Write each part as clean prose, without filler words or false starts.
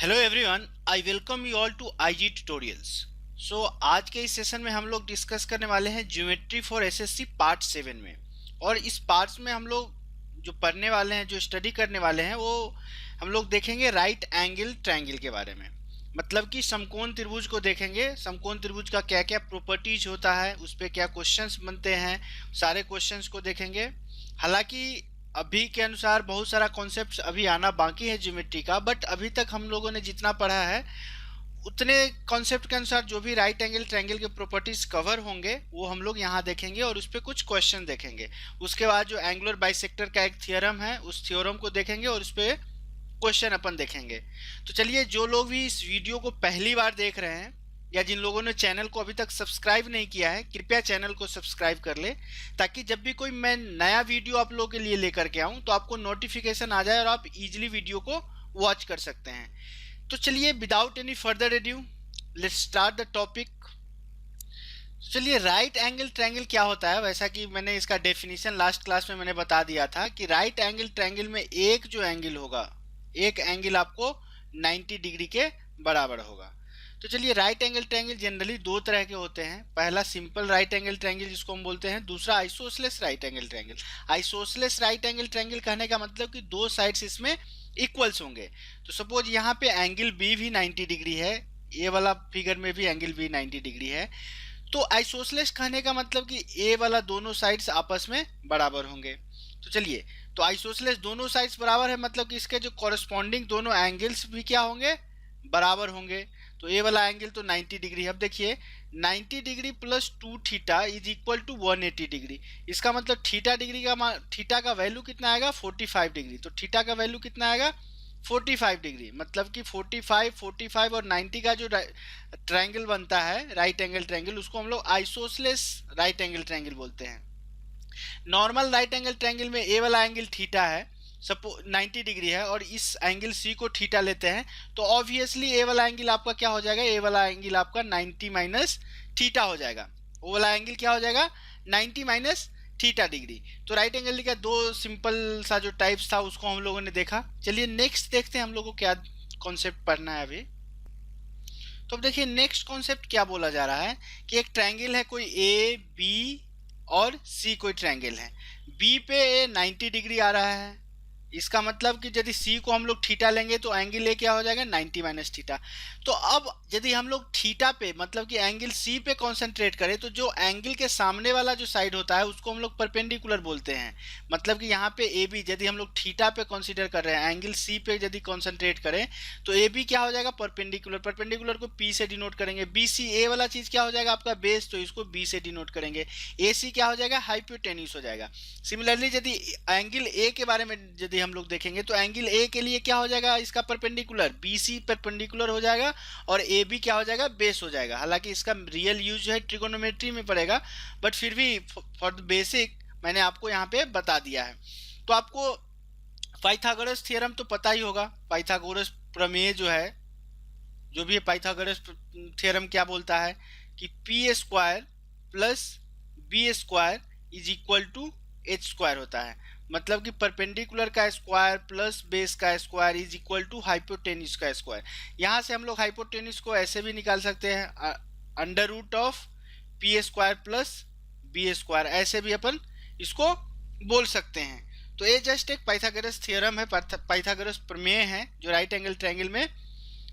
Hello everyone, I welcome you all to IG tutorials. So आज के इस session में हम लोग डिस्कस करने वाले हैं ज्योमेट्री फॉर एसएससी पार्ट 7 में। और इस पार्ट्स में हम लोग जो पढ़ने वाले हैं, जो स्टडी करने वाले हैं, वो हम लोग देखेंगे राइट एंगल ट्रायंगल के बारे में। मतलब कि समकोण त्रिभुज को देखेंगे। समकोण त्रिभुज का क्या क्या प्रॉपर्टीज होता है, उस पर क्या क्वेश्चंस बनते हैं, सारे क्वेश्चंस को देखेंगे। हालांकि अभी के अनुसार बहुत सारा कॉन्सेप्ट अभी आना बाकी है ज्योमेट्री का, बट अभी तक हम लोगों ने जितना पढ़ा है उतने कॉन्सेप्ट के अनुसार जो भी राइट एंगल ट्रायंगल के प्रॉपर्टीज कवर होंगे वो हम लोग यहाँ देखेंगे और उस पर कुछ क्वेश्चन देखेंगे। उसके बाद जो एंगुलर बाइसेक्टर का एक थ्योरम है, उस थ्योरम को देखेंगे और उस पर क्वेश्चन अपन देखेंगे। तो चलिए, जो लोग भी इस वीडियो को पहली बार देख रहे हैं या जिन लोगों ने चैनल को अभी तक सब्सक्राइब नहीं किया है, कृपया चैनल को सब्सक्राइब कर ले, ताकि जब भी कोई मैं नया वीडियो आप लोगों के लिए लेकर के आऊं तो आपको नोटिफिकेशन आ जाए और आप इजीली वीडियो को वॉच कर सकते हैं। तो चलिए, without any further edu, let's start the topic. चलिए, राइट एंगल ट्रायंगल क्या होता है। वैसा कि मैंने इसका डेफिनेशन लास्ट क्लास में मैंने बता दिया था कि राइट एंगल ट्रायंगल में एक जो एंगल होगा, एक एंगल आपको 90 डिग्री के बराबर होगा। तो चलिए, राइट एंगल ट्रायंगल जनरली दो तरह के होते हैं। पहला सिंपल राइट एंगल ट्रायंगल जिसको हम बोलते हैं, दूसरा isosceles right angle triangle. Isosceles right angle triangle कहने का मतलब कि दो साइड्स इसमें इक्वल्स होंगे। तो सपोज यहाँ पे एंगल बी भी 90 डिग्री है, ए वाला फिगर में भी एंगल बी 90 डिग्री है। तो आइसोसेलेस कहने का मतलब कि ए वाला दोनों साइड्स आपस में बराबर होंगे। तो चलिए, तो आइसोसेलेस दोनों साइड्स बराबर है, मतलब कि इसके जो कॉरेस्पॉन्डिंग दोनों एंगल्स भी क्या होंगे, बराबर होंगे। तो ए वाला एंगल तो 90 डिग्री है। अब देखिए, 90 degree plus 2 theta is equal to 180 degree. इसका मतलब थीटा का वैल्यू कितना आएगा, 45 डिग्री। तो थीटा का वैल्यू कितना आएगा, 45 डिग्री। मतलब कि 45 और 90 का जो ट्रायंगल बनता है, राइट एंगल ट्रायंगल, उसको हम लोग आइसोसेलेस राइट एंगल ट्रायंगल बोलते हैं। नॉर्मल राइट एंगल ट्रायंगल में ए वाला एंगल थीटा है, सपोज 90 डिग्री है, और इस एंगल सी को थीटा लेते हैं, तो ऑब्वियसली ए वाला एंगल आपका क्या हो जाएगा, ए वाला एंगल आपका 90 माइनस थीटा हो जाएगा। वो वाला एंगल क्या हो जाएगा, 90 माइनस थीटा डिग्री। तो राइट एंगल का दो सिंपल सा जो टाइप्स था उसको हम लोगों ने देखा। चलिए, नेक्स्ट देखते हैं हम लोग को क्या कॉन्सेप्ट पढ़ना है अभी। तो अब देखिए, नेक्स्ट कॉन्सेप्ट क्या बोला जा रहा है कि एक ट्रायंगल है, कोई ए बी और सी कोई ट्रायंगल है। बी पे 90 डिग्री आ रहा है, इसका मतलब कि यदि सी को हम लोग थीटा लेंगे तो एंगल ए क्या हो जाएगा, 90 माइनस थीटा। तो अब यदि हम लोग थीटा पे, मतलब कि एंगल सी पे कंसंट्रेट करें, तो जो एंगल के सामने वाला जो साइड होता है उसको हम लोग परपेंडिकुलर बोलते हैं। मतलब कि यहाँ पे ए बी यदि हम लोग थीटा पे कंसीडर कर रहे हैं, एंगल सी पे यदि कंसंट्रेट करें, तो ए बी क्या हो जाएगा, परपेंडिकुलर। परपेंडिकुलर को पी से डिनोट करेंगे। बी सी, ए वाला चीज क्या हो जाएगा आपका बेस, तो इसको बी से डिनोट करेंगे। ए सी क्या हो जाएगा, हाइपोटेन्यूज हो जाएगा। सिमिलरली यदि एंगल ए के बारे में यदि हम लोग देखेंगे, तो एंगल ए के लिए क्या हो जाएगा, इसका परपेंडिकुलर बी सी परपेंडिकुलर हो जाएगा, और ए बी क्या हो जाएगा, बेस हो जाएगा। हालांकि इसका रियल यूज है ट्रिगोनोमेट्री में पड़ेगा, बट फिर भी फॉर द बेसिक मैंने आपको यहाँ पे बता दिया है। तो आपको पाइथागोरस थ्योरम तो पता ही होगा। पाइथागोरस प्रमेय जो है, जो भी है, पाइथागोरस थ्योरम क्या बोलता है कि P square plus B square is equal to H square होता है। मतलब कि परपेंडिकुलर का स्क्वायर प्लस बेस का square is equal to hypotenuse का स्क्वायर। यहाँ से हम लोग हाइपोटेन्यूज को ऐसे भी निकाल सकते हैं, under root of P square plus B square, ऐसे भी अपन इसको बोल सकते हैं। तो ये जस्ट एक पाइथागोरस थ्योरम है, पाइथागोरस प्रमेय है, जो राइट एंगल ट्रायंगल में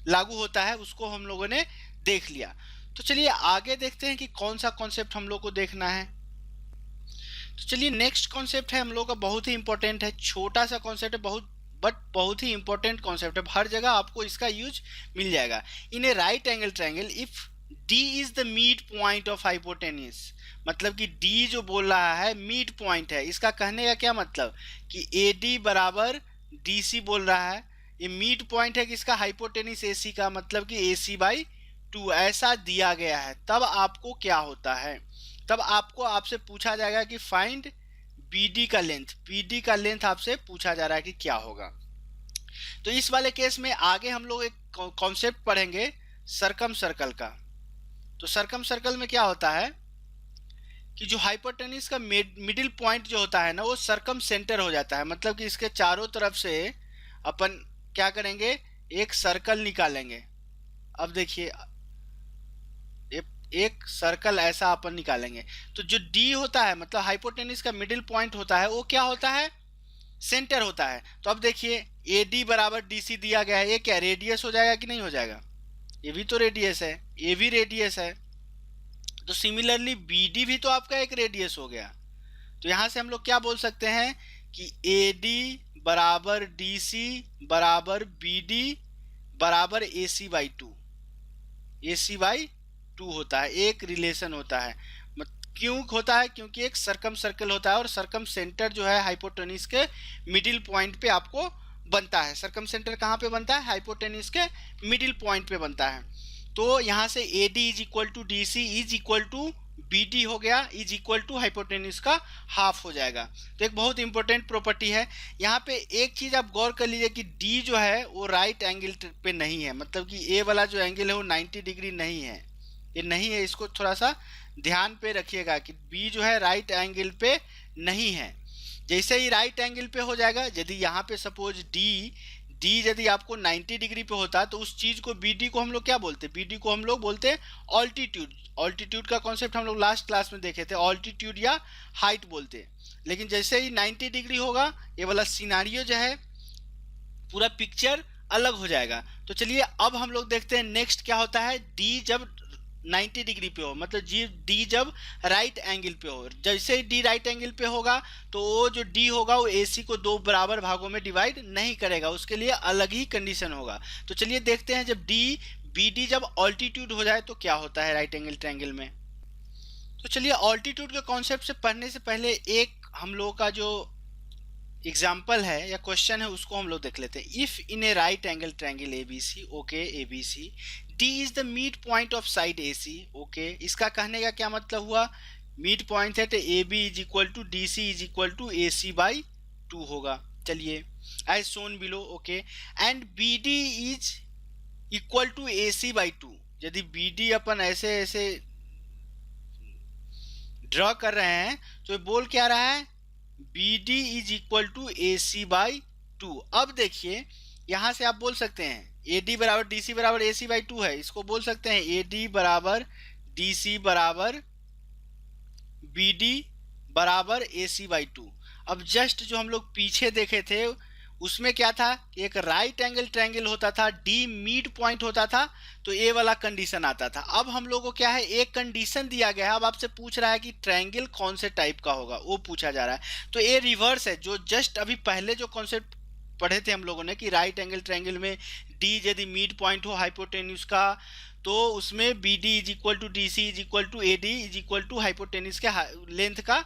लागू होता है, उसको हम लोगों ने देख लिया। तो चलिए आगे देखते हैं कि कौन सा कॉन्सेप्ट हम लोग को देखना है। तो चलिए, नेक्स्ट कॉन्सेप्ट है हम लोग का, बहुत ही इंपॉर्टेंट है। छोटा सा कॉन्सेप्ट है, बहुत ही इंपॉर्टेंट कॉन्सेप्ट है। हर जगह आपको इसका यूज मिल जाएगा। In a right angle triangle if D is the mid point of hypotenuse, मतलब कि डी जो बोल रहा है मिड पॉइंट है। इसका कहने का क्या मतलब कि ए डी बराबर डी सी बोल रहा है। ये मिड पॉइंट है किसका, हाइपोटेन्यूज ए सी का, मतलब कि ए सी बाई 2 ऐसा दिया गया है। तब आपको क्या होता है, तब आपको आपसे पूछा जाएगा कि फाइंड बीडी का लेंथ। बीडी का लेंथ आपसे पूछा जा रहा है कि क्या होगा। तो इस वाले केस में आगे हम लोग एक कॉन्सेप्ट पढ़ेंगे सरकम सर्कल का। तो सरकम सर्कल में क्या होता है कि जो हाइपोटेन्यूज का मिडिल पॉइंट जो होता है ना, वो सरकम सेंटर हो जाता है। मतलब कि इसके चारों तरफ से अपन क्या करेंगे, एक सर्कल निकालेंगे। अब देखिए एक सर्कल ऐसा अपन निकालेंगे, तो जो डी होता है मतलब हाइपोटेन्यूज का मिडिल पॉइंट होता है, वो क्या होता है, सेंटर होता है। तो अब देखिए ए डी बराबर डी सी दिया गया है, ये क्या रेडियस हो जाएगा कि नहीं हो जाएगा, ये भी तो रेडियस है, ये भी रेडियस है। तो सिमिलरली बी डी भी तो आपका एक रेडियस हो गया। तो यहां से हम लोग क्या बोल सकते हैं कि ए डी बराबर डी सी बराबर बी डी बराबर A C by two, A C by two होता है, एक रिलेशन होता है। क्यों होता है, क्योंकि एक सरकम सर्कल होता है और सरकम सेंटर जो है हाइपोटेन्यूज के मिडिल पॉइंट पे आपको बनता है। सरकम सेंटर कहाँ पे बनता है, हाइपोटेन्यूज के मिडिल पॉइंट पे बनता है। तो यहाँ से A D is equal to D C is equal to B D हो गया, इज इक्वल टू हाइपोटेन्यूज का हाफ हो जाएगा। तो एक बहुत इंपॉर्टेंट प्रॉपर्टी है। यहाँ पे एक चीज आप गौर कर लीजिए कि डी जो है वो राइट एंगल पे नहीं है, मतलब कि ए वाला जो एंगल है वो 90 डिग्री नहीं है, ये नहीं है। इसको थोड़ा सा ध्यान पे रखिएगा कि बी जो है राइट एंगल पे नहीं है। जैसे ही राइट एंगल पे हो जाएगा, यदि यहाँ पे सपोज डी यदि आपको 90 डिग्री पे होता तो उस चीज को बी डी को हम लोग क्या बोलते, बी डी को हम लोग बोलते हैं ऑल्टीट्यूड। ऑल्टीट्यूड का कॉन्सेप्ट हम लोग लास्ट क्लास में देखे थे, ऑल्टीट्यूड या हाइट बोलते। लेकिन जैसे ही 90 डिग्री होगा, ये वाला सिनारियो जो है पूरा पिक्चर अलग हो जाएगा। तो चलिए अब हम लोग देखते हैं नेक्स्ट क्या होता है। डी जब 90 डिग्री पे हो, मतलब जी डी जब राइट एंगल पे हो, जैसे ही डी राइट एंगल पे होगा तो वो जो डी होगा वो एसी को दो बराबर भागों में डिवाइड नहीं करेगा, उसके लिए अलग ही कंडीशन होगा। तो चलिए देखते हैं जब डी बी डी जब ऑल्टीट्यूड हो जाए तो क्या होता है राइट एंगल ट्रायंगल में। तो चलिए ऑल्टीट्यूड के कॉन्सेप्ट से पढ़ने से पहले एक हम लोगों का जो एग्जाम्पल है या क्वेश्चन है उसको हम लोग देख लेते हैं। If in a right angle triangle A B C, okay A B C, D is the mid point of side A C, okay, इसका कहने का क्या मतलब हुआ, मिड पॉइंट है तो A B is equal to D C is equal to A C by two होगा। चलिए as shown below, okay, and B D is equal to A C by two. यदि बी डी अपन ऐसे ऐसे draw कर रहे हैं तो बोल क्या रहा है, B D is equal to A C by two. अब देखिए यहां से आप बोल सकते हैं ए डी बराबर डी सी बराबर ए सी बाई टू है, इसको बोल सकते हैं ए डी बराबर डी सी बराबर बी डी बराबर ए सी बाई टू। अब जस्ट जो हम लोग पीछे देखे थे उसमें क्या था, एक राइट एंगल ट्रायंगल होता था, डी मिड पॉइंट होता था, तो ए वाला कंडीशन आता था। अब हम लोगों को क्या है, एक कंडीशन दिया गया है, अब आपसे पूछ रहा है कि ट्रायंगल कौन से टाइप का होगा, वो पूछा जा रहा है। तो ये रिवर्स है, जो जस्ट अभी पहले जो कॉन्सेप्ट पढ़े थे हम लोगों ने कि राइट एंगल ट्रायंगल में डी यदि मिड पॉइंट हो हाइपोटेन्यूज का, तो उसमें B D is equal to D C is equal to A D is equal to hypotenuse के लेंथ का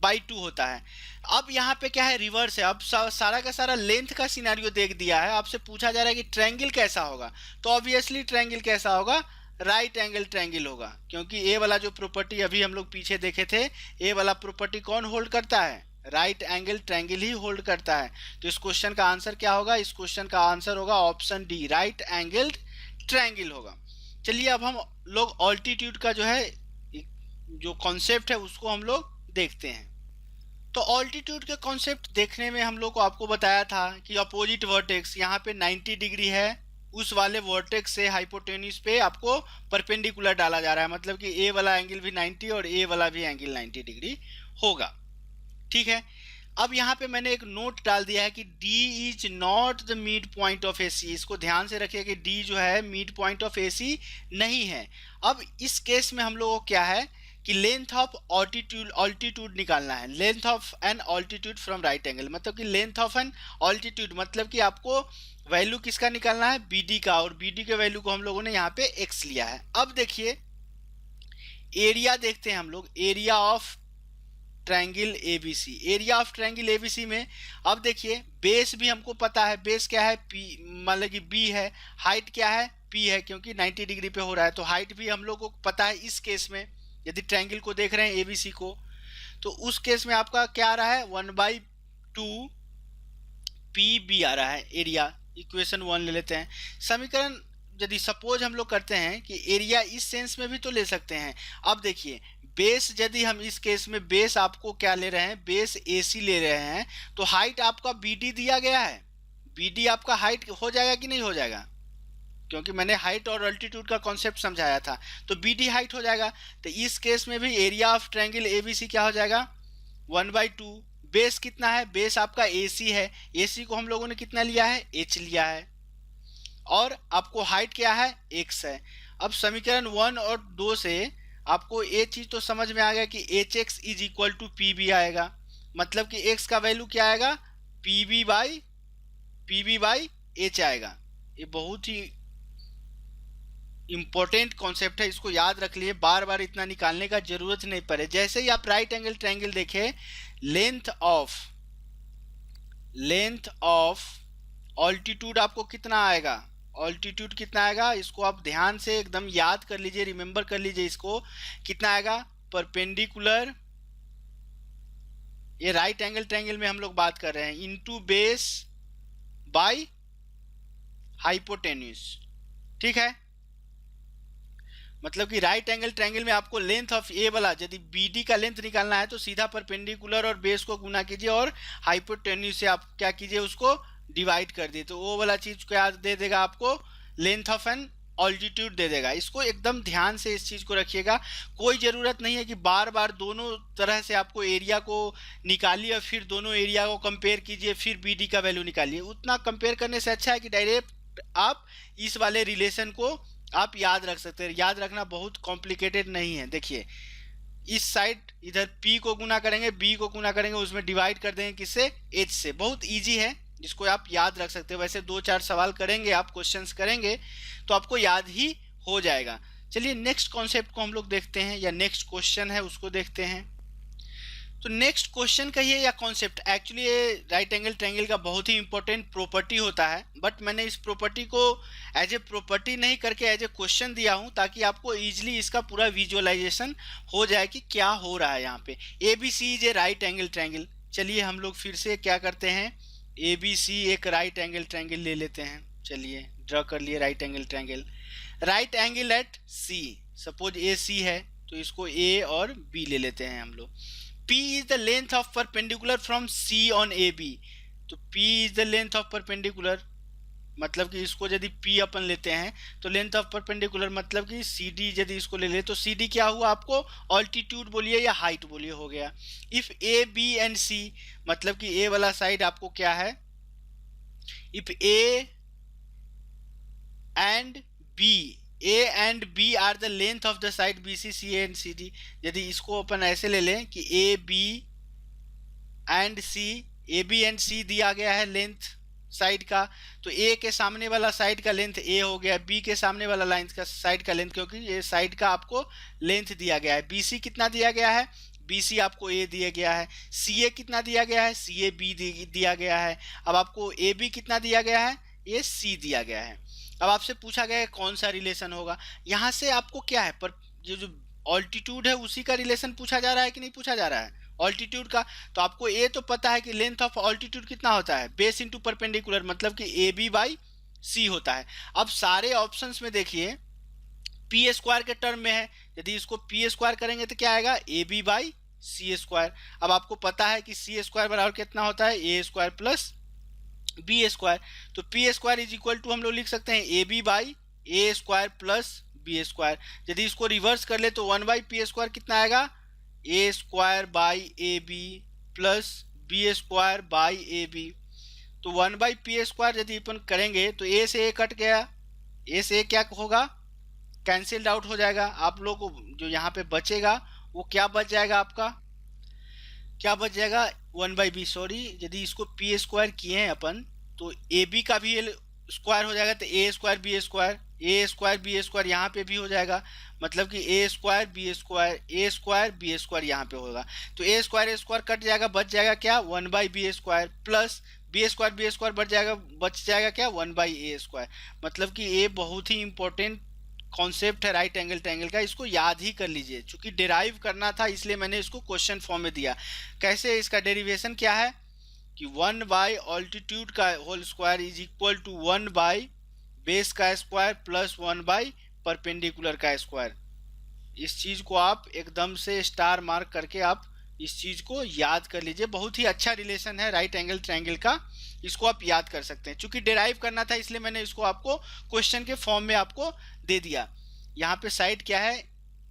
बाई टू होता है। अब यहाँ पे क्या है, रिवर्स है। अब सारा का सारा लेंथ का सिनेरियो देख दिया है, आपसे पूछा जा रहा है कि ट्रायंगल कैसा होगा, तो ऑब्वियसली ट्रायंगल कैसा होगा, राइट एंगल ट्रायंगल होगा, क्योंकि ए वाला जो प्रॉपर्टी अभी हम लोग पीछे देखे थे, ए वाला प्रॉपर्टी कौन होल्ड करता है, राइट एंगल ट्रायंगल ही होल्ड करता है। तो इस क्वेश्चन का आंसर क्या होगा, इस क्वेश्चन का आंसर होगा option D, right angle triangle होगा। चलिए अब हम लोग ऑल्टीट्यूड का जो है जो कॉन्सेप्ट है उसको हम लोग देखते हैं। तो ऑल्टीट्यूड के कॉन्सेप्ट देखने में हम लोग को आपको बताया था कि अपोजिट वर्टेक्स यहाँ पे 90 डिग्री है, उस वाले वर्टेक्स से हाइपोटेन्यूज पे आपको परपेंडिकुलर डाला जा रहा है, मतलब कि ए वाला एंगल भी 90 और ए वाला भी एंगल 90 डिग्री होगा, ठीक है। अब यहाँ पे मैंने एक नोट डाल दिया है कि D is not the mid point of AC, इसको ध्यान से रखिए कि D जो है मिड पॉइंट ऑफ AC नहीं है। अब इस केस में हम लोगों को क्या है कि लेंथ ऑफ ऑल्टीट्यूड निकालना है, length of N altitude from right angle, मतलब कि लेंथ ऑफ एन ऑल्टीट्यूड मतलब कि आपको वैल्यू किसका निकालना है, BD का, और BD के वैल्यू को हम लोगों ने यहाँ पे x लिया है। अब देखिए एरिया देखते हैं हम लोग, area of triangle ABC, area of triangle ABC में अब देखिए बेस भी हमको पता है, बेस क्या है P, मतलब कि B है, हाइट क्या है P है, क्योंकि 90 डिग्री पे हो रहा है, तो हाइट भी हम लोग को पता है। इस केस में यदि ट्रायंगल को देख रहे हैं ABC को, तो उस केस में आपका क्या आ रहा है, 1/2 PB आ रहा है एरिया। इक्वेशन 1 ले लेते हैं। समीकरण यदि सपोज हम लोग करते हैं कि एरिया इस सेंस में भी तो ले सकते हैं। अब देखिए बेस, यदि हम इस केस में बेस आपको क्या ले रहे हैं, बेस AC ले रहे हैं, तो हाइट आपका BD दिया गया है, बी डी आपका हाइट हो जाएगा कि नहीं हो जाएगा, क्योंकि मैंने हाइट और अल्टीट्यूड का कॉन्सेप्ट समझाया था, तो बी डी हाइट हो जाएगा। तो इस केस में भी area of triangle A B C क्या हो जाएगा, 1/2। बेस कितना है, बेस आपका ए सी है, ए सी को हम लोगों ने कितना लिया है, एच लिया है, और आपको हाइट क्या है, एक्स है। अब समीकरण 1 और 2 से आपको ये चीज तो समझ में आ गया कि H X is equal to P B आएगा, मतलब कि एक्स का वैल्यू क्या आएगा, पी बी बाई एच आएगा। ये बहुत ही इंपॉर्टेंट कॉन्सेप्ट है, इसको याद रख लिए, बार बार इतना निकालने का जरूरत नहीं पड़े। जैसे ही आप राइट एंगल ट्रायंगल देखें, लेंथ ऑफ ऑल्टीट्यूड आपको कितना आएगा, ऑल्टीट्यूड कितना आएगा, इसको आप ध्यान से एकदम याद कर लीजिए, रिमेंबर कर लीजिए, इसको कितना आएगा, परपेंडिकुलर, ये राइट एंगल ट्रायंगल में हम लोग बात कर रहे हैं, इनटू बेस बाय हाइपोटेन्यूज। ठीक है, मतलब कि राइट एंगल ट्रायंगल में आपको लेंथ ऑफ ए वाला, यदि बी डी का लेंथ निकालना है तो सीधा परपेंडिकुलर और बेस को गुना कीजिए और हाइपोटेन्यूज से आप क्या कीजिए, उसको डिवाइड कर दिए, तो वो वाला चीज क्या दे देगा आपको, लेंथ ऑफ एन ऑल्टीट्यूड दे देगा। इसको एकदम ध्यान से इस चीज को रखिएगा, कोई जरूरत नहीं है कि बार बार दोनों तरह से आपको एरिया को निकालिए और फिर दोनों एरिया को कंपेयर कीजिए, फिर बी डी का वैल्यू निकालिए। उतना कंपेयर करने से अच्छा है कि डायरेक्ट आप इस वाले रिलेशन को आप याद रख सकते हैं। याद रखना बहुत कॉम्प्लिकेटेड नहीं है। देखिए, इस साइड इधर P को गुना करेंगे, B को गुना करेंगे, उसमें डिवाइड कर देंगे किससे, H से। बहुत इजी है, जिसको आप याद रख सकते हो। वैसे 2-4 सवाल करेंगे, आप क्वेश्चंस करेंगे तो आपको याद ही हो जाएगा। चलिए नेक्स्ट कॉन्सेप्ट को हम लोग देखते हैं, या नेक्स्ट क्वेश्चन है उसको देखते हैं। तो नेक्स्ट क्वेश्चन कहिए या कॉन्सेप्ट, एक्चुअली ये राइट एंगल ट्रायंगल का बहुत ही इंपॉर्टेंट प्रॉपर्टी होता है, बट मैंने इस प्रॉपर्टी को एज ए प्रॉपर्टी नहीं करके एज ए क्वेश्चन दिया हूँ, ताकि आपको इजीली इसका पूरा विजुअलाइजेशन हो जाए कि क्या हो रहा है यहाँ पे। A B C is a right angle triangle. चलिए हम लोग फिर से क्या करते हैं, ए बी सी एक राइट एंगल ट्रायंगल ले लेते हैं। चलिए ड्रॉ कर लिए right angle triangle, right angle at C, suppose A C है तो इसको ए और बी ले लेते हैं हम लोग। P is the length of perpendicular from C on AB, तो P is the length of perpendicular, मतलब कि इसको यदि P अपन लेते हैं तो लेंथ ऑफ परपेंडिकुलर, मतलब कि CD यदि इसको ले ले तो CD क्या हुआ, आपको ऑल्टीट्यूड बोलिए या हाइट बोलिए, हो गया। If A B and C, मतलब कि A वाला साइड आपको क्या है, if A and B, A and B are the length of the side BC, CA and CD, यदि इसको अपन ऐसे ले लें कि A B and C, A B and C दिया गया है लेंथ साइड का, तो A के सामने वाला साइड का लेंथ A हो गया, B के सामने वाला लाइन का साइड का लेंथ, क्योंकि ये साइड का आपको लेंथ दिया गया है। BC कितना दिया गया है, BC आपको A दिया गया है। CA कितना दिया गया है, CA B दिया गया है। अब आपको AB कितना दिया गया है, ये C दिया गया है। अब आपसे पूछा गया है कौन सा रिलेशन होगा, यहाँ से आपको क्या है, पर ये जो ऑल्टीट्यूड है उसी का रिलेशन पूछा जा रहा है कि नहीं पूछा जा रहा है, ऑल्टीट्यूड का। तो आपको ये तो पता है कि लेंथ ऑफ ऑल्टीट्यूड कितना होता है, बेस इंटू परपेंडिकुलर, मतलब कि ए बी बाई सी होता है। अब सारे ऑप्शंस में देखिए पी स्क्वायर के टर्म में है, यदि इसको पी स्क्वायर करेंगे तो क्या आएगा, A B by C square. अब आपको पता है कि सी स्क्वायर बराबर कितना होता है, A square plus B square, तो P square is equal to हम लोग लिख सकते हैं A B by A square plus B square. यदि इसको रिवर्स कर ले तो 1/पी स्क्वायर कितना आएगा, A square by A B plus B square by A B. तो 1/पी स्क्वायर यदि अपन करेंगे तो ए से ए कट गया, ए से ए क्या होगा, कैंसिल्ड आउट हो जाएगा। आप लोग को जो यहाँ पे बचेगा वो क्या बच जाएगा, आपका क्या बच जाएगा, 1/b। सॉरी, यदि इसको पी स्क्वायर किए हैं अपन तो ए बी का भी स्क्वायर हो जाएगा, तो ए स्क्वायर बी स्क्वायर, ए स्क्वायर बी स्क्वायर यहाँ पे भी हो जाएगा, मतलब कि ए स्क्वायर बी स्क्वायर, ए स्क्वायर बी स्क्वायर यहाँ पे होगा। तो ए स्क्वायर कट जाएगा, बच जाएगा क्या, 1/बी स्क्वायर प्लस बी स्क्वायर बच जाएगा क्या, 1/ए स्क्वायर। मतलब कि ये बहुत ही इंपॉर्टेंट कॉन्सेप्ट है राइट एंगल ट्रायंगल का, इसको याद ही कर लीजिए। चूंकि डिराइव करना था इसलिए मैंने इसको क्वेश्चन फॉर्म में दिया। कैसे, इसका डेरिवेशन क्या है कि 1/ ऑल्टीट्यूड का whole square is equal to 1/ base का स्क्वायर प्लस 1/ परपेंडिकुलर का स्क्वायर। इस चीज को आप एकदम से स्टार मार्क करके आप इस चीज को याद कर लीजिए, बहुत ही अच्छा रिलेशन है राइट एंगल ट्रायंगल का, इसको आप याद कर सकते हैं। चूंकि डिराइव करना था इसलिए मैंने इसको आपको क्वेश्चन के फॉर्म में आपको दे दिया। यहाँ पे साइड क्या है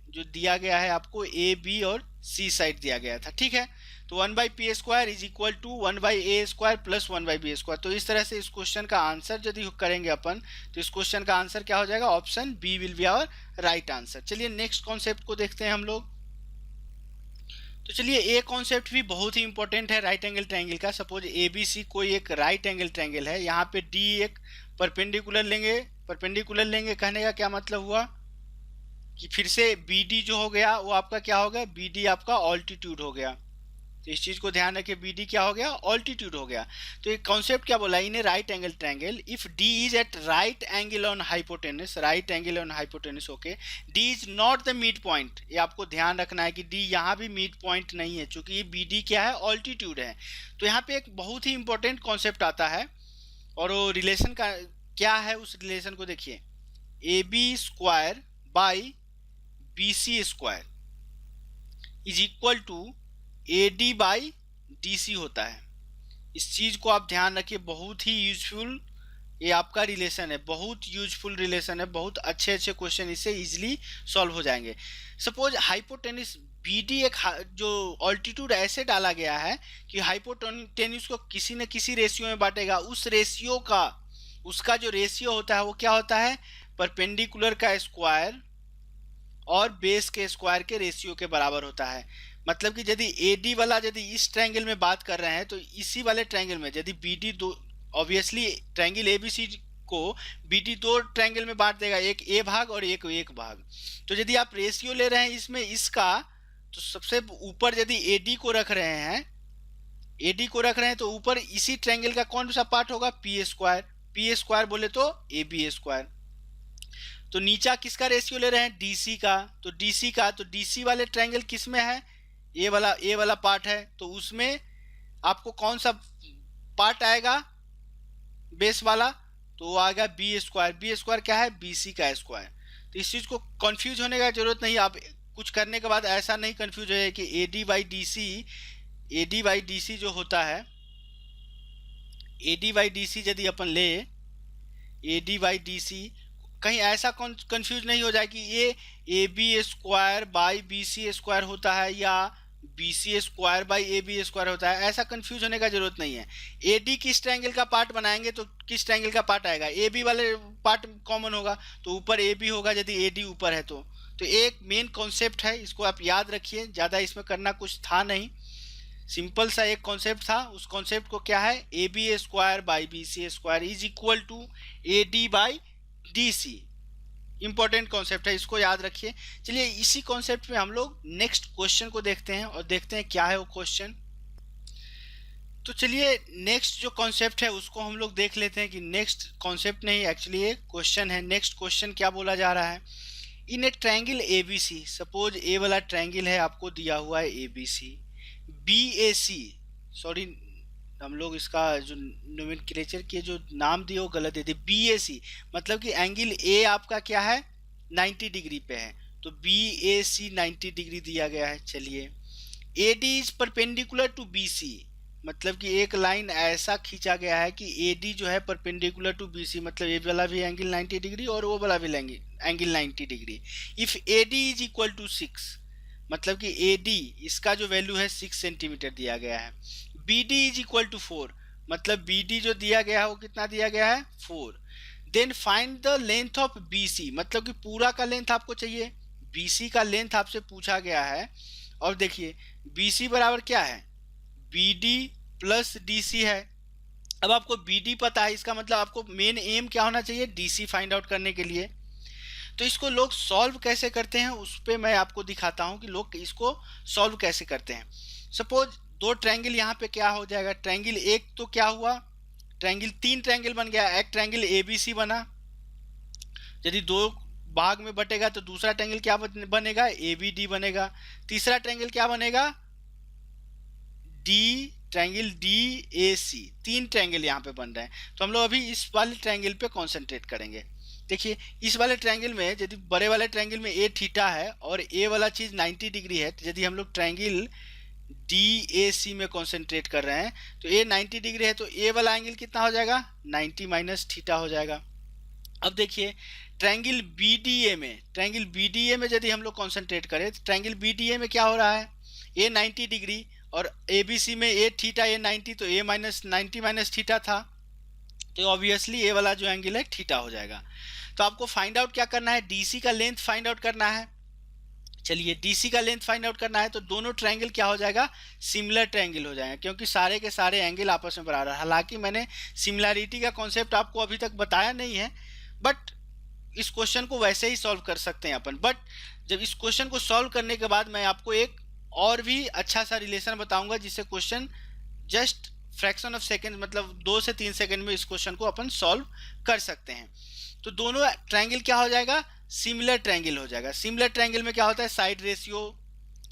जो दिया गया है आपको, ए बी और सी साइड दिया गया था, ठीक है। तो 1/p² is equal to 1/a² plus 1/b²। तो इस तरह से इस क्वेश्चन का आंसर यदि करेंगे अपन, तो इस क्वेश्चन का आंसर क्या हो जाएगा, option B will be our right answer. चलिए नेक्स्ट कॉन्सेप्ट को देखते हैं हम लोग। तो चलिए ए कॉन्सेप्ट भी बहुत ही इंपॉर्टेंट है राइट एंगल ट्रायंगल का। सपोज ए बी सी कोई एक राइट एंगल ट्रायंगल है, यहाँ पे डी एक परपेंडिकुलर लेंगे। परपेंडिकुलर लेंगे कहने का क्या मतलब हुआ कि फिर से बी डी जो हो गया वो आपका क्या हो गया, बी डी आपका ऑल्टीट्यूड हो गया। तो इस चीज को ध्यान रखिए, बी डी क्या हो गया, ऑल्टीट्यूड हो गया। तो एक कॉन्सेप्ट क्या बोला in a right angle triangle, if D is at right angle on hypotenuse, right angle on hypotenuse, okay, D is not the mid point. ये आपको ध्यान रखना है कि डी यहाँ भी मिड पॉइंट नहीं है, चूंकि ये बी डी क्या है, ऑल्टीट्यूड है। तो यहाँ पे एक बहुत ही इंपॉर्टेंट कॉन्सेप्ट आता है, और वो रिलेशन का क्या है, उस रिलेशन को देखिए, A B square by B C square is equal to A D by D C होता है। इस चीज को आप ध्यान रखिए, बहुत ही यूजफुल ये आपका रिलेशन है, बहुत यूजफुल रिलेशन है, बहुत अच्छे अच्छे क्वेश्चन इससे इजीली सॉल्व हो जाएंगे। सपोज हाइपोटेनिस बी डी एक जो ऑल्टीट्यूड ऐसे डाला गया है कि हाइपोटेनिस को किसी न किसी रेशियो में बांटेगा, उस रेशियो का उसका जो रेशियो होता है वो क्या होता है, परपेंडिकुलर का स्क्वायर और बेस के स्क्वायर के रेशियो के बराबर होता है। मतलब कि यदि ए डी वाला यदि इस ट्रायंगल में बात कर रहे हैं, तो इसी वाले ट्रायंगल में यदि बी डी दो, obviously triangle A B C को बी डी दो ट्रायंगल में बांट देगा, एक ए भाग और एक भाग। तो यदि आप रेशियो ले रहे हैं इसमें इसका, तो सबसे ऊपर यदि ए डी को रख रहे हैं, ए डी को रख रहे हैं, तो ऊपर इसी ट्रायंगल का कौन सा पार्ट होगा, पी स्क्वायर बोले तो ए बी स्क्वायर। तो नीचा किसका रेशियो ले रहे हैं, डीसी का। तो डीसी का, तो डीसी वाले ट्रायंगल किस में है, ए वाला पार्ट है, तो उसमें आपको कौन सा पार्ट आएगा, बेस वाला, तो वो आएगा बी स्क्वायर। बी स्क्वायर क्या है, बी सी का स्क्वायर। तो इस चीज को कंफ्यूज होने का जरूरत नहीं, आप कुछ करने के बाद ऐसा नहीं कंफ्यूज हो कि A D by D C जो होता है, A D by D C यदि अपन ले, A D by D C, कहीं ऐसा कंफ्यूज नहीं हो जाए कि ये A B square by B C square होता है या B C square by A B square होता है, ऐसा कंफ्यूज होने का जरूरत नहीं है। ए डी किस ट्रायंगल का पार्ट बनाएंगे तो किस ट्रायंगल का पार्ट आएगा, ए बी वाले पार्ट कॉमन होगा, तो ऊपर ए बी होगा यदि ए डी ऊपर है तो एक मेन कॉन्सेप्ट है, इसको आप याद रखिए। ज़्यादा इसमें करना कुछ था नहीं, सिंपल सा एक कॉन्सेप्ट था। उस कॉन्सेप्ट को क्या है, A B square by B C square is equal to A D by D C. Important concept है, इसको याद रखिए। चलिए इसी कॉन्सेप्ट में हम लोग नेक्स्ट क्वेश्चन को देखते हैं और देखते हैं क्या है वो क्वेश्चन। तो चलिए नेक्स्ट जो कॉन्सेप्ट है उसको हम लोग देख लेते हैं कि नेक्स्ट कॉन्सेप्ट नहीं एक्चुअली ये क्वेश्चन है। नेक्स्ट क्वेश्चन क्या बोला जा रहा है, in A triangle A B C, suppose A वाला ट्रायंगल है, आपको दिया हुआ है A B C, B A C, sorry हम लोग इसका जो नोमेनक्लेचर के जो नाम दिए वो गलत दे, बी ए सी, मतलब कि एंगल ए आपका क्या है 90 डिग्री पे है, तो बी ए सी 90 डिग्री दिया गया है। चलिए A D is perpendicular to B C, मतलब कि एक लाइन ऐसा खींचा गया है कि ए डी जो है परपेंडिकुलर टू बी सी, मतलब ये वाला भी एंगल 90 डिग्री और वो वाला भी angle 90 degree. If A D is equal to 6, मतलब कि ए डी इसका जो वैल्यू है 6 सेंटीमीटर दिया गया है। B D is equal to 4, मतलब बी डी जो दिया गया है वो कितना दिया गया है 4। Then find the length of B C, मतलब कि पूरा का लेंथ आपको चाहिए, बी सी का लेंथ आपसे पूछा गया है। और देखिए बी सी बराबर क्या है, B D plus D C है। अब आपको बी डी पता है, इसका मतलब आपको मेन एम क्या होना चाहिए, डी सी फाइंड आउट करने के लिए। तो इसको लोग सॉल्व कैसे करते हैं उस पर मैं आपको दिखाता हूं कि लोग इसको सॉल्व कैसे करते हैं। सपोज दो ट्रायंगल यहाँ पे क्या हो जाएगा, ट्रायंगल एक तो क्या हुआ, ट्रायंगल 3 ट्रायंगल बन गया, एक ट्रायंगल ए बी सी बना, यदि 2 भाग में बटेगा तो दूसरा ट्रायंगल क्या बनेगा, ए बी डी बनेगा। तीसरा ट्रायंगल क्या बनेगा, triangle D A C. 3 triangle यहाँ पे बन रहे हैं, तो हम लोग अभी इस वाले ट्रायंगल पे कॉन्सेंट्रेट करेंगे। देखिए इस वाले ट्रायंगल में यदि बड़े वाले ट्रायंगल में ए थीटा है और ए वाला चीज 90 डिग्री है, तो यदि हम लोग ट्रायंगल DAC में कॉन्सेंट्रेट कर रहे हैं, तो ए 90 डिग्री है, तो ए वाला एंगल कितना हो जाएगा, 90 माइनस थीटा हो जाएगा। अब देखिए ट्रायंगल BDA में यदि हम लोग कॉन्सेंट्रेट करें तो ट्रायंगल BDA में क्या हो रहा है, ए 90 डिग्री और ABC में ए थीटा ए 90, तो ए माइनस 90 माइनस थीटा था, तो ऑब्वियसली ए वाला जो एंगल है थीटा हो जाएगा। तो आपको फाइंड आउट क्या करना है, DC का लेंथ फाइंड आउट करना है। चलिए DC का लेंथ फाइंड आउट करना है, तो दोनों ट्रायंगल क्या हो जाएगा, सिमिलर ट्रायंगल हो जाएगा, क्योंकि सारे के सारे एंगल आपस में बराबर है। हालांकि मैंने सिमिलैरिटी का कॉन्सेप्ट आपको अभी तक बताया नहीं है, बट इस क्वेश्चन को वैसे ही सॉल्व कर सकते हैं अपन। बट जब इस क्वेश्चन को सॉल्व करने के बाद मैं आपको एक और भी अच्छा सा रिलेशन बताऊंगा, जिससे question just fraction of second, मतलब 2 से 3 सेकेंड में इस क्वेश्चन को अपन सॉल्व कर सकते हैं। तो दोनों ट्रायंगल क्या हो जाएगा, सिमिलर ट्रायंगल हो जाएगा। सिमिलर ट्रायंगल में क्या होता है, साइड रेशियो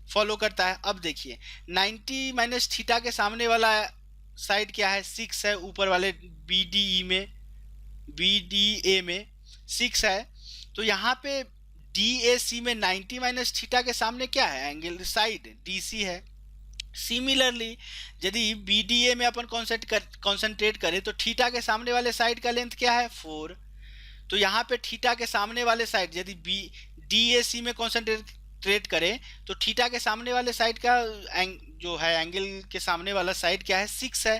फॉलो करता है। अब देखिए 90 माइनस थीटा के सामने वाला साइड क्या है, 6 है, ऊपर वाले BDA में 6 है, तो यहाँ पे DAC में 90 माइनस थीटा के सामने क्या है, एंगल साइड DC है। सिमिलरली यदि BDA में अपन कॉन्सेंट्रेट करें तो थीटा के सामने वाले साइड का लेंथ क्या है, 4, तो यहाँ पे थीटा के सामने वाले साइड यदि DAC में कॉन्सेंट्रेट करें तो थीटा के सामने वाले साइड का जो है एंगल के सामने वाला साइड क्या है, 6 है।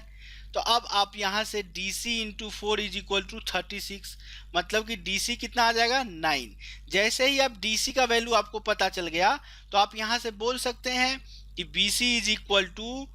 तो अब आप यहाँ से DC into 4 is equal to 36, मतलब कि DC कितना आ जाएगा, 9। जैसे ही अब DC का वैल्यू आपको पता चल गया तो आप यहाँ से बोल सकते हैं कि BC is equal to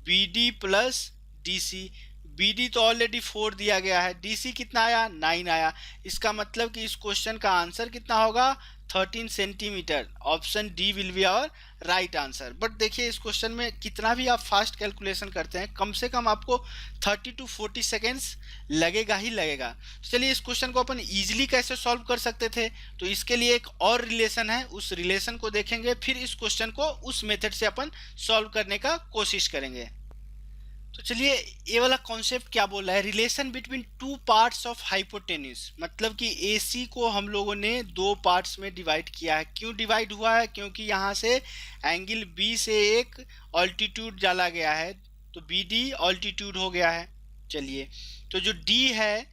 BD plus DC। BD तो ऑलरेडी 4 दिया गया है, DC कितना आया, 9 आया। इसका मतलब कि इस क्वेश्चन का आंसर कितना होगा, 13 centimetre. Option D will be our right answer. But देखिए इस क्वेश्चन में कितना भी आप फास्ट कैलकुलेशन करते हैं, कम से कम आपको 30 to 40 सेकेंड्स लगेगा ही लगेगा। चलिए इस क्वेश्चन को अपन इजीली कैसे सॉल्व कर सकते थे, तो इसके लिए एक और रिलेशन है, उस रिलेशन को देखेंगे, फिर इस क्वेश्चन को उस मेथड से अपन सॉल्व करने का कोशिश करेंगे। तो चलिए ये वाला कॉन्सेप्ट क्या बोल रहा है, relation between two parts of hypotenuse, मतलब कि AC को हम लोगों ने 2 पार्ट्स में डिवाइड किया है। क्यों डिवाइड हुआ है, क्योंकि यहाँ से एंगल B से एक ऑल्टीट्यूड डाला गया है, तो BD ऑल्टीट्यूड हो गया है। चलिए तो जो D है,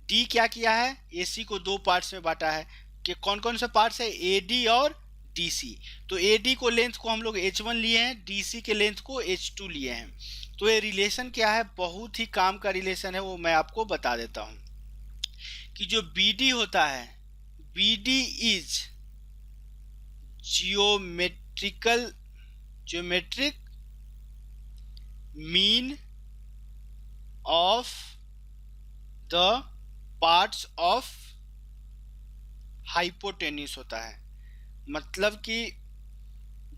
D क्या किया है, AC को 2 पार्ट्स में बांटा है, कि कौन कौन से पार्ट्स है, AD और DC। तो AD को लेंथ को हम लोग H1 लिए हैं, DC के लेंथ को H2 लिए हैं। तो ये रिलेशन क्या है, बहुत ही काम का रिलेशन है, वो मैं आपको बता देता हूँ कि जो BD होता है, BD is geometric mean of the parts of hypotenuse होता है। मतलब कि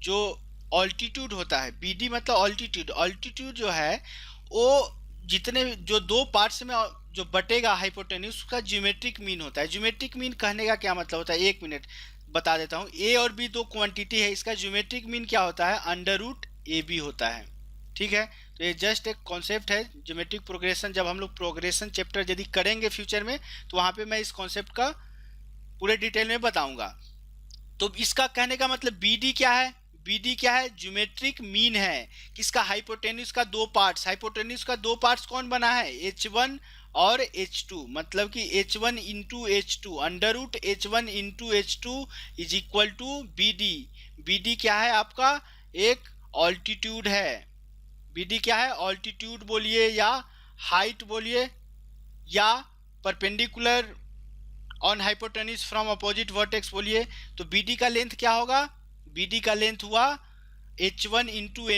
जो ऑल्टीट्यूड होता है, BD मतलब ऑल्टीट्यूड जो है वो जितने जो 2 पार्ट्स में जो बटेगा हाइपोटेन्यूस, उसका ज्योमेट्रिक मीन होता है। ज्योमेट्रिक मीन कहने का क्या मतलब होता है, 1 मिनट बता देता हूँ। A और B 2 क्वांटिटी है, इसका ज्योमेट्रिक मीन क्या होता है, √AB होता है। ठीक है, तो ये जस्ट एक कॉन्सेप्ट है, ज्योमेट्रिक प्रोग्रेशन। जब हम लोग प्रोग्रेशन चैप्टर यदि करेंगे फ्यूचर में, तो वहाँ पे मैं इस कॉन्सेप्ट का पूरे डिटेल में बताऊंगा। तो इसका कहने का मतलब BD क्या है, BD क्या है, ज्योमेट्रिक मीन है किसका, हाइपोटेन्यूस का 2 पार्ट्स। हाइपोटेन्यूस का 2 पार्ट्स कौन बना है, H1 और H2, मतलब कि H1 into H2, √H1 into H2 is equal to BD। BD क्या है आपका, एक ऑल्टीट्यूड है। BD क्या है, ऑल्टीट्यूड बोलिए या हाइट बोलिए या perpendicular on hypotenuse from opposite vertex बोलिए। तो BD का लेंथ क्या होगा, BD का लेंथ हुआ H1 इंटू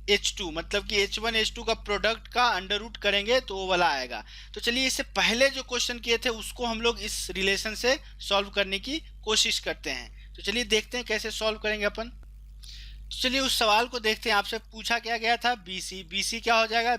H2, मतलब कि H1 H2 का प्रोडक्ट का अंडर रूट करेंगे तो वो वाला आएगा। तो चलिए इससे पहले जो क्वेश्चन किए थे उसको हम लोग इस रिलेशन से सॉल्व करने की कोशिश करते हैं। तो चलिए देखते हैं कैसे सॉल्व करेंगे अपन। तो चलिए उस सवाल को देखते हैं। आपसे पूछा क्या गया था, BC क्या हो जाएगा,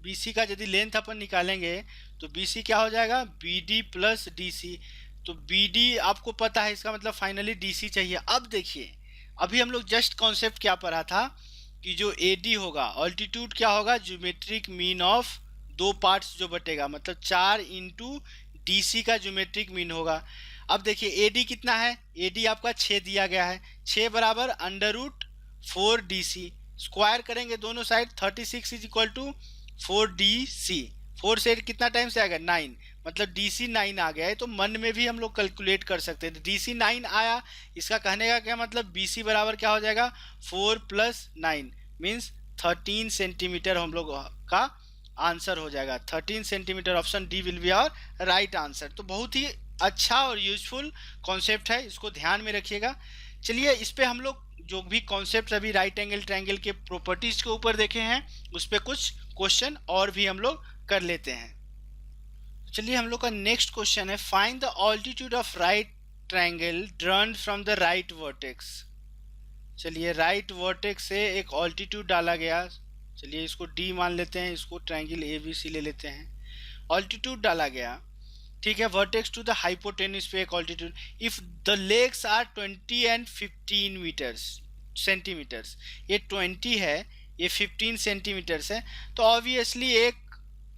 BC का यदि लेंथ अपन निकालेंगे तो BC क्या हो जाएगा, BD प्लस DC। तो BD आपको पता है, इसका मतलब फाइनली DC चाहिए। अब देखिए अभी हम लोग जस्ट कॉन्सेप्ट क्या पढ़ा था कि जो AD होगा, ऑल्टीट्यूड क्या होगा, ज्योमेट्रिक मीन ऑफ 2 पार्ट्स जो बटेगा, मतलब 4 इंटू DC का ज्योमेट्रिक मीन होगा। अब देखिए AD कितना है, AD आपका 6 दिया गया है, 6 बराबर √4 DC। स्क्वायर करेंगे दोनों side, 36 is equal to 4DC। 4 से कितना टाइम से आएगा 9, मतलब DC 9 आ गया है। तो मन में भी हम लोग कैलकुलेट कर सकते हैं। DC 9 आया, इसका कहने का क्या मतलब, BC बराबर क्या हो जाएगा 4 + 9 मीन्स 13 सेंटीमीटर हम लोग का आंसर हो जाएगा। 13 centimetre, option D will be our right answer. तो बहुत ही अच्छा और यूजफुल कॉन्सेप्ट है, इसको ध्यान में रखिएगा। चलिए इस पे हम लोग जो भी कॉन्सेप्ट अभी राइट एंगल ट्रायंगल के प्रॉपर्टीज के ऊपर देखे हैं, उस पे कुछ क्वेश्चन और भी हम लोग कर लेते हैं। चलिए हम लोग का नेक्स्ट क्वेश्चन है, find the altitude of right triangle drawn from the right vertex. चलिए राइट वर्टेक्स से एक ऑल्टीट्यूड डाला गया, चलिए इसको डी मान लेते हैं, इसको ट्रायंगल ABC ले लेते हैं। ऑल्टीट्यूड डाला गया, ठीक है, वर्टेक्स टू द हाइपोटेन्यूज पे एक altitude. If the legs are 20 and 15 metres centimetres, ये 20 है, ये 15 सेंटीमीटर्स है, तो ऑब्वियसली एक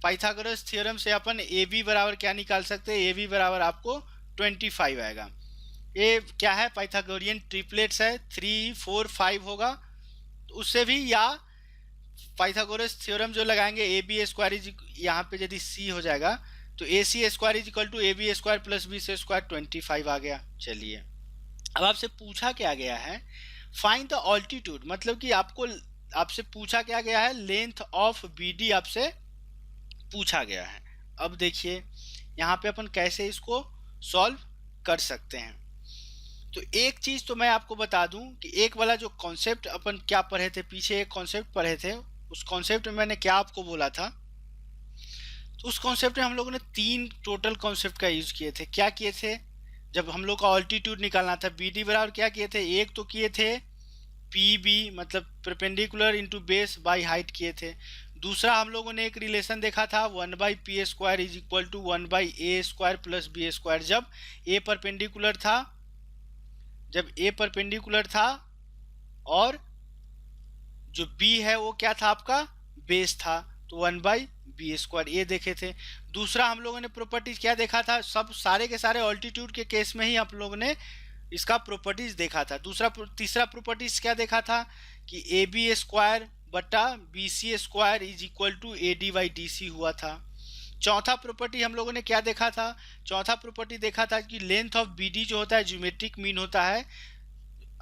पाइथागोरस थ्योरम से अपन AB बराबर क्या निकाल सकते हैं, AB बराबर आपको 25 आएगा। ये क्या है, पाइथागोरियन ट्रिपलेट्स है, 3 4 5 होगा, तो उससे भी, या पाइथागोरस थ्योरम जो लगाएंगे AB स्क्वायर इज, यहाँ पे यदि C हो जाएगा तो AC square is equal to AB square plus BC square 25 आ गया। चलिए अब आपसे पूछा क्या गया है, फाइंड द ऑल्टीट्यूड, मतलब कि आपसे पूछा क्या गया है, लेंथ ऑफ BD आपसे पूछा गया है। अब देखिए यहाँ पे अपन कैसे इसको सॉल्व कर सकते हैं। तो एक चीज तो मैं आपको बता दूं कि एक वाला जो कॉन्सेप्ट अपन क्या पढ़े थे, पीछे एक कॉन्सेप्ट पढ़े थे, उस कॉन्सेप्ट में मैंने क्या आपको बोला था, तो उस कॉन्सेप्ट में हम लोगों ने 3 टोटल कॉन्सेप्ट का यूज किए थे। क्या किए थे, जब हम लोग का ऑल्टीट्यूड निकालना था BD बराबर क्या किए थे, एक तो किए थे PB मतलब perpendicular into base by height किए थे। दूसरा हम लोगों ने एक रिलेशन देखा था 1/P square is equal to 1/A square plus B square, जब A परपेंडिकुलर था और जो B है वो क्या था आपका बेस था, तो 1/B स्क्वायर ये देखे थे। दूसरा हम लोगों ने प्रॉपर्टीज क्या देखा था, सब सारे के सारे ऑल्टीट्यूड के केस में ही आप लोगों ने इसका प्रॉपर्टीज देखा था। तीसरा प्रॉपर्टीज क्या देखा था कि AB स्क्वायर बटा BC square is equal to AD/DC हुआ था। चौथा प्रॉपर्टी हम लोगों ने क्या देखा था, चौथा प्रॉपर्टी देखा था कि लेंथ ऑफ BD जो होता है ज्योमेट्रिक मीन होता है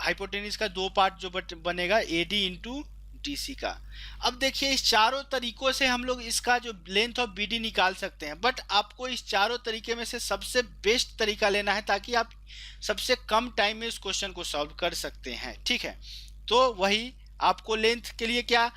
हाइपोटेन्यूज का 2 पार्ट जो बनेगा AD इंटू DC का। अब देखिए इस चारों तरीकों से हम लोग इसका जो लेंथ ऑफ BD निकाल सकते हैं, बट आपको इस चारों तरीके में से सबसे बेस्ट तरीका लेना है ताकि आप सबसे कम टाइम में इस क्वेश्चन को सॉल्व कर सकते हैं, ठीक है। तो वही आपको लेंथ के लिए क्या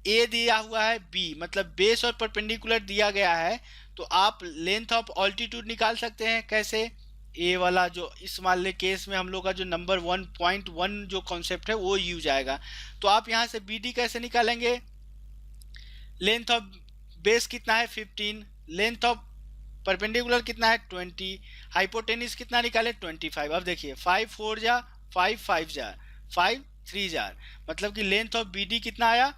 A दिया हुआ है, B मतलब बेस और परपेंडिकुलर दिया गया है, तो आप लेंथ ऑफ ऑल्टीट्यूड निकाल सकते हैं। कैसे, ए वाला जो इस मान ले केस में हम लोग का जो नंबर 1.1 जो कॉन्सेप्ट है वो यूज आएगा। तो आप यहाँ से BD कैसे निकालेंगे, लेंथ ऑफ बेस कितना है 15, लेंथ ऑफ परपेंडिकुलर कितना है 20, हाइपोटेन्यूज कितना निकाले 25। अब देखिए 5 4 जा 5 5 जा 5 3 जा, मतलब कि लेंथ ऑफ BD कितना आया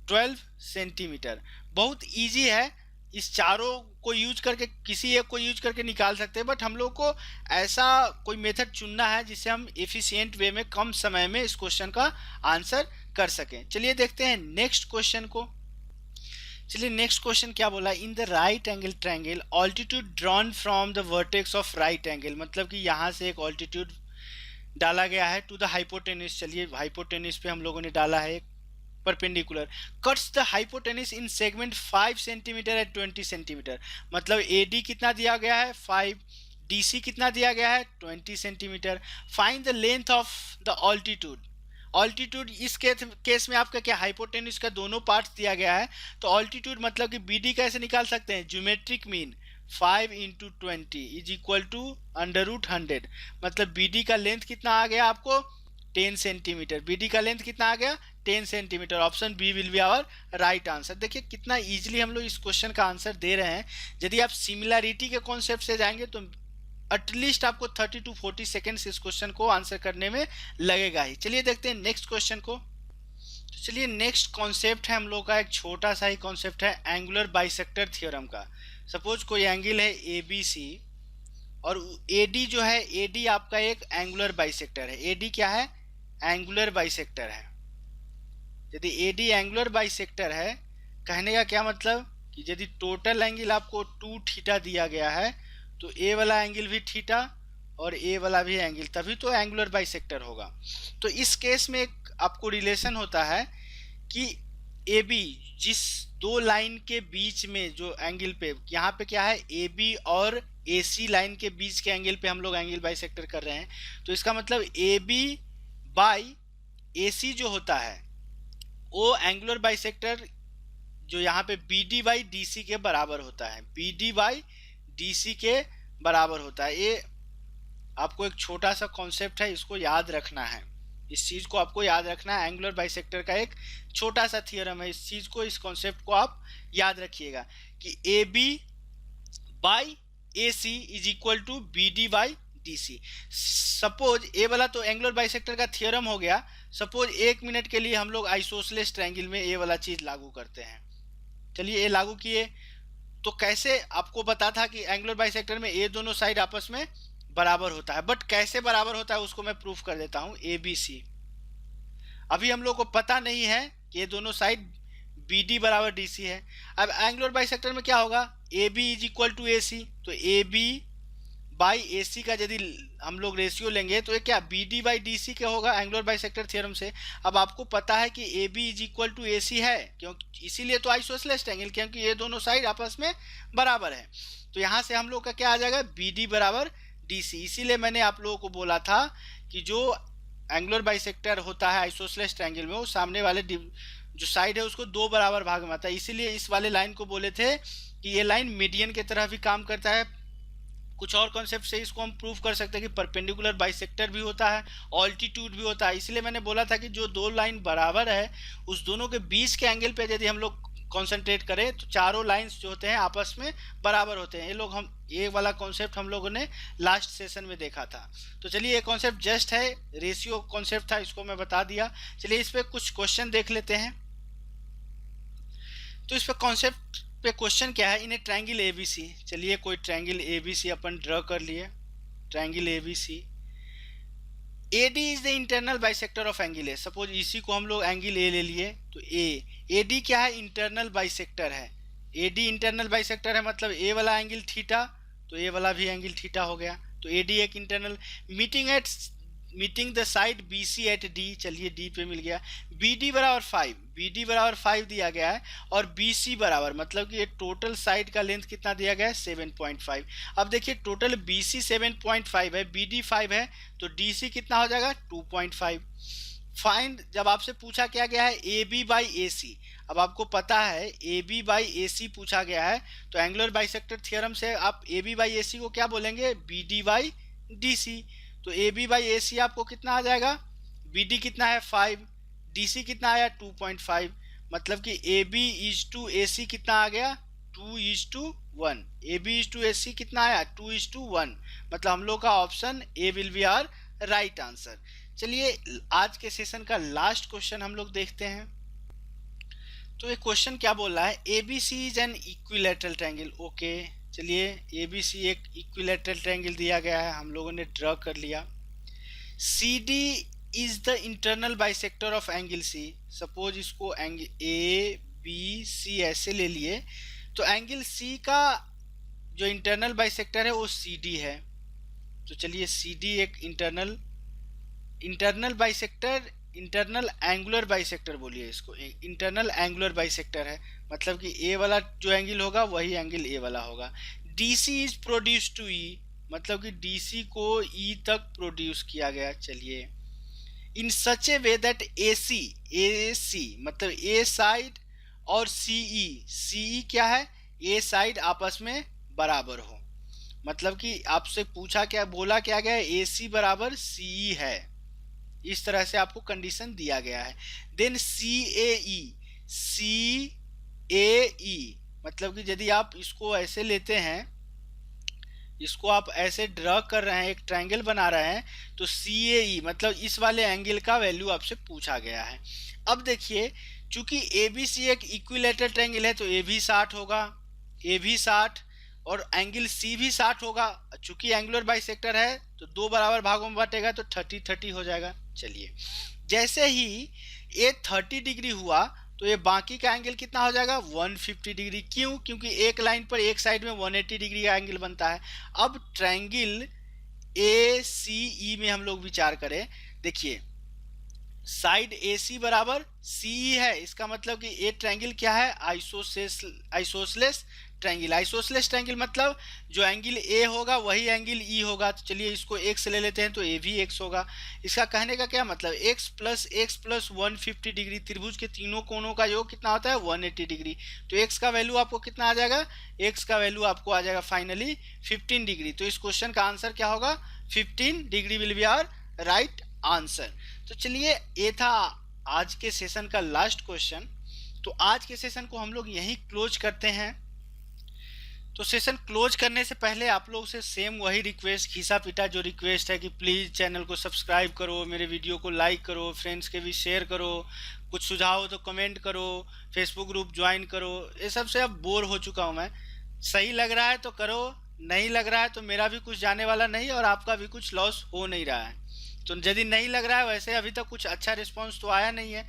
12 सेंटीमीटर। बहुत इजी है, इस चारों को यूज करके किसी एक को यूज करके निकाल सकते हैं, बट हम लोग को ऐसा कोई मेथड चुनना है जिससे हम एफिशिएंट वे में कम समय में इस क्वेश्चन का आंसर कर सकें। चलिए देखते हैं नेक्स्ट क्वेश्चन को। चलिए नेक्स्ट क्वेश्चन क्या बोला, in the right angle triangle altitude drawn from the vertex of right angle, मतलब कि यहाँ से एक ऑल्टीट्यूड डाला गया है टू द हाइपोटेन्यूज। चलिए हाइपोटेन्यूज पे हम लोगों ने डाला है perpendicular, cuts the hypotenuse in segment 5 centimetre at 20 centimetre, मतलब AD कितना दिया गया है 5, DC कितना दिया गया है 20 centimetre. Find the length of the altitude, altitude इस केस में आपका क्या हाइपोटेन्यूज का दोनों पार्ट्स दिया गया है, तो ऑल्टीट्यूड मतलब कि BD कैसे निकाल सकते हैं, geometric mean 5 × 20 is equal to √100, मतलब BD का लेंथ कितना आ गया आपको 10 सेंटीमीटर, BD का लेंथ कितना आ गया 10 centimetre. Option B will be our right answer. देखिए कितना इजीली हम लोग इस क्वेश्चन का आंसर दे रहे हैं। यदि आप सिमिलैरिटी के कॉन्सेप्ट से जाएंगे तो एटलीस्ट आपको 30 to 40 सेकेंड्स इस क्वेश्चन को आंसर करने में लगेगा ही। चलिए देखते हैं नेक्स्ट क्वेश्चन को। तो चलिए नेक्स्ट कॉन्सेप्ट है हम लोग का, एक छोटा सा ही कॉन्सेप्ट है एंगुलर बाइसेक्टर थ्योरम का। सपोज कोई एंगल है ABC और AD जो है, AD आपका एक एंगुलर बाइसेक्टर है। AD क्या है, एंगुलर बाइसेक्टर है। यदि AD एंगुलर बाइसेक्टर है, कहने का क्या मतलब कि यदि टोटल एंगल आपको 2 थीटा दिया गया है तो A वाला एंगल भी थीटा और A वाला भी एंगल, तभी तो एंगुलर बाइसेक्टर होगा। तो इस केस में एक आपको रिलेशन होता है कि AB जिस दो लाइन के बीच में जो एंगल पे, यहाँ पे क्या है AB और AC लाइन के बीच के एंगल पे हम लोग एंगल बाइसेक्टर कर रहे हैं, तो इसका मतलब AB बाई AC जो होता है वो एंगुलर बाइसेक्टर जो यहाँ पे BD बाई DC के बराबर होता है, BD बाई DC के बराबर होता है। ये आपको एक छोटा सा कॉन्सेप्ट है, इसको याद रखना है, इस चीज को आपको याद रखना है। एंगुलर बाइसेक्टर का एक छोटा सा थियरम है, इस चीज को, इस कॉन्सेप्ट को आप याद रखिएगा कि AB by AC is equal to BD by DC। Suppose A वाला तो एंगुलर बाइसेक्टर का थियरम हो गया। सपोज 1 मिनट के लिए हम लोग आइसोसेलेस ट्रायंगल में ये वाला चीज लागू करते हैं। चलिए ये लागू किए तो कैसे, आपको पता था कि एंगुलर बाइसेक्टर में ये दोनों साइड आपस में बराबर होता है, बट कैसे बराबर होता है उसको मैं प्रूफ कर देता हूं। ABC अभी हम लोग को पता नहीं है कि ये दोनों साइड BD बराबर DC है। अब एंगुलर बाइसेक्टर में क्या होगा, AB is equal to AC, तो AB बाई AC का यदि हम लोग रेशियो लेंगे तो ये क्या BD बाई DC के होगा एंगुलर बाइसेक्टर थ्योरम से। अब आपको पता है कि AB is equal to AC है, क्योंकि इसीलिए तो आइसोसेलेस ट्रायंगल, क्योंकि ये दोनों साइड आपस में बराबर है। तो यहाँ से हम लोग का क्या आ जाएगा, BD बराबर DC। इसीलिए मैंने आप लोगों को बोला था कि जो एंगुलर बाइसेक्टर होता है आइसोसेलेस ट्रायंगल में, वो सामने वाले जो साइड है उसको 2 बराबर भाग में आता है। इसीलिए इस वाले लाइन को बोले थे कि ये लाइन मीडियन की तरह भी काम करता है। कुछ और कॉन्सेप्ट से इसको हम प्रूव कर सकते हैं कि परपेंडिकुलर बाइसेक्टर भी होता है, ऑल्टीट्यूड भी होता है। इसलिए मैंने बोला था कि जो दो लाइन बराबर है उस दोनों के बीच के एंगल पे यदि हम लोग कॉन्सेंट्रेट करें तो चारों लाइंस जो होते हैं आपस में बराबर होते हैं। ये वाला कॉन्सेप्ट हम लोगों ने लास्ट सेशन में देखा था। तो चलिए ये कॉन्सेप्ट जस्ट है, रेशियो कॉन्सेप्ट था, इसको मैं बता दिया। चलिए इस पे कुछ क्वेश्चन देख लेते हैं। तो इस पे कॉन्सेप्ट पे क्वेश्चन क्या है, इन ए ट्रायंगल ABC। चलिए कोई ट्रायंगल ABC अपन ड्रॉ कर लिए, triangle ABC। AD is the internal bisector of angle A। Suppose इसी को हम लोग एंगल A ले लिए तो AD क्या है, इंटरनल बाइसेक्टर है। AD इंटरनल बाइसेक्टर है मतलब A वाला एंगल थीटा तो A वाला भी एंगल थीटा हो गया। तो AD एक internal, meeting the side BC at D, चलिए D पे मिल गया। BD बराबर 5, BD बराबर 5 दिया गया है और BC बराबर, मतलब कि ये टोटल साइड का लेंथ कितना दिया गया है 7.5। अब देखिए टोटल BC 7.5 है, BD 5 है, तो DC कितना हो जाएगा 2.5। फाइंड, जब आपसे पूछा क्या गया है AB बाई AC, अब आपको पता है AB बाई AC पूछा गया है, तो एंगुलर बाइसेक्टर थ्योरम से आप AB बाई AC को क्या बोलेंगे, BD बाई DC। तो AB बाई AC आपको कितना आ जाएगा, BD कितना है 5, DC कितना आया 2.5, मतलब कि AB इज टू AC कितना आ गया 2:1। AB इज टू AC कितना आया 2:1, मतलब हम लोग का option A will be our right answer. चलिए आज के सेशन का लास्ट क्वेश्चन हम लोग देखते हैं। तो ये क्वेश्चन क्या बोल रहा है, ABC is an equilateral triangle. Okay, चलिए ABC एक इक्विलैटरल ट्रायंगल दिया गया है, हम लोगों ने ड्रॉ कर लिया। CD is the internal bisector of angle C। Suppose इसको एंगल ABC ऐसे ले लिए, तो एंगल C का जो इंटरनल बाइसेक्टर है वो CD है। तो चलिए CD एक internal bisector, internal angular bisector बोलिए इसको, इंटरनल एंगुलर बाइसेक्टर है, मतलब कि ए वाला जो एंगल होगा वही एंगल ए वाला होगा। DC is produce to E, मतलब कि DC को E तक प्रोड्यूस किया गया। चलिए इन सच ए वे दैट AC मतलब A साइड और CE क्या है, A साइड आपस में बराबर हो, मतलब कि आपसे पूछा क्या, बोला क्या गया है AC बराबर CE है, इस तरह से आपको कंडीशन दिया गया है। देन CAE मतलब कि यदि आप इसको ऐसे लेते हैं, इसको आप ऐसे ड्रॉ कर रहे हैं, एक ट्रायंगल बना रहे हैं, तो CAE मतलब इस वाले एंगल का वैल्यू आपसे पूछा गया है। अब देखिए चूंकि ABC एक इक्विलैटरल ट्रायंगल है तो A भी 60 होगा, A भी 60 और एंगल C भी 60 होगा। चूंकि एंगुलर बाइसेक्टर है तो 2 बराबर भागों में बांटेगा तो 30-30 हो जाएगा। चलिए जैसे ही ए 30 डिग्री हुआ तो ये बाकी का एंगल कितना हो जाएगा 150 डिग्री। क्यों? क्योंकि एक लाइन पर एक साइड में 180 डिग्री का एंगल बनता है। अब ट्रायंगल ए सी ई में हम लोग विचार करें, देखिए साइड ए सी बराबर सी ई है, इसका मतलब कि ए ट्रायंगल क्या है, आइसोसेलेस ट्रायंगल। आइसोसेलेस ट्रायंगल मतलब जो एंगल ए होगा वही एंगल ई होगा। तो चलिए इसको एक्स ले लेते हैं, तो ए भी एक्स होगा। इसका कहने का क्या मतलब, एक्स प्लस 150 डिग्री, त्रिभुज के तीनों कोणों का योग कितना होता है 180 डिग्री। तो एक्स का वैल्यू आपको कितना आ जाएगा, एक्स का वैल्यू आपको आ जाएगा फाइनली 15 डिग्री। तो इस क्वेश्चन का आंसर क्या होगा, 15 degree will be our right answer. तो चलिए ये था आज के सेशन का लास्ट क्वेश्चन। तो आज के सेशन को हम लोग यहीं क्लोज करते हैं। तो सेशन क्लोज करने से पहले आप लोग से सेम वही रिक्वेस्ट, घिसा पिटा जो रिक्वेस्ट है कि प्लीज़ चैनल को सब्सक्राइब करो, मेरे वीडियो को लाइक करो, फ्रेंड्स के भी शेयर करो, कुछ सुझाव हो तो कमेंट करो, फेसबुक ग्रुप ज्वाइन करो। ये सब से अब बोर हो चुका हूँ मैं। सही लग रहा है तो करो, नहीं लग रहा है तो मेरा भी कुछ जाने वाला नहीं और आपका भी कुछ लॉस हो नहीं रहा है। तो यदि नहीं लग रहा है, वैसे अभी तक कुछ अच्छा रिस्पांस तो आया नहीं है,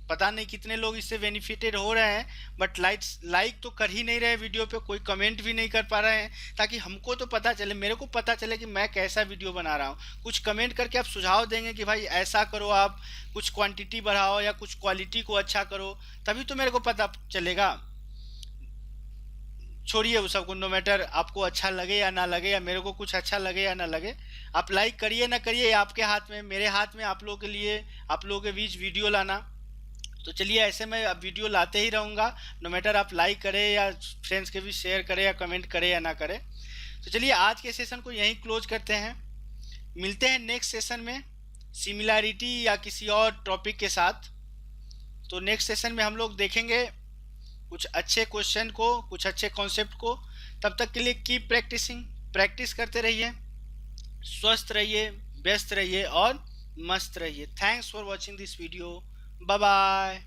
पता नहीं कितने लोग इससे बेनिफिटेड हो रहे हैं, बट लाइक तो कर ही नहीं रहे वीडियो पे, कोई कमेंट भी नहीं कर पा रहे हैं, ताकि हमको तो पता चले, मेरे को पता चले कि मैं कैसा वीडियो बना रहा हूँ। कुछ कमेंट करके आप सुझाव देंगे कि भाई ऐसा करो, आप कुछ क्वांटिटी बढ़ाओ या कुछ क्वालिटी को अच्छा करो, तभी तो मेरे को पता चलेगा। छोड़िए वो सबको, नो मैटर आपको अच्छा लगे या ना लगे, या मेरे को कुछ अच्छा लगे या ना लगे, आप लाइक करिए ना करिए, आपके हाथ में, मेरे हाथ में आप लोगों के लिए, आप लोगों के बीच वीडियो लाना। तो चलिए ऐसे मैं अब वीडियो लाते ही रहूँगा, नो मैटर आप लाइक करें या फ्रेंड्स के भी शेयर करें या कमेंट करें या ना करें। तो चलिए आज के सेशन को यहीं क्लोज करते हैं, मिलते हैं नेक्स्ट सेशन में सिमिलैरिटी या किसी और टॉपिक के साथ। तो नेक्स्ट सेशन में हम लोग देखेंगे कुछ अच्छे क्वेश्चन को, कुछ अच्छे कॉन्सेप्ट को। तब तक के लिए कीप प्रैक्टिसिंग, प्रैक्टिस करते रहिए, स्वस्थ रहिए, व्यस्त रहिए और मस्त रहिए। Thanks for watching this video, bye bye.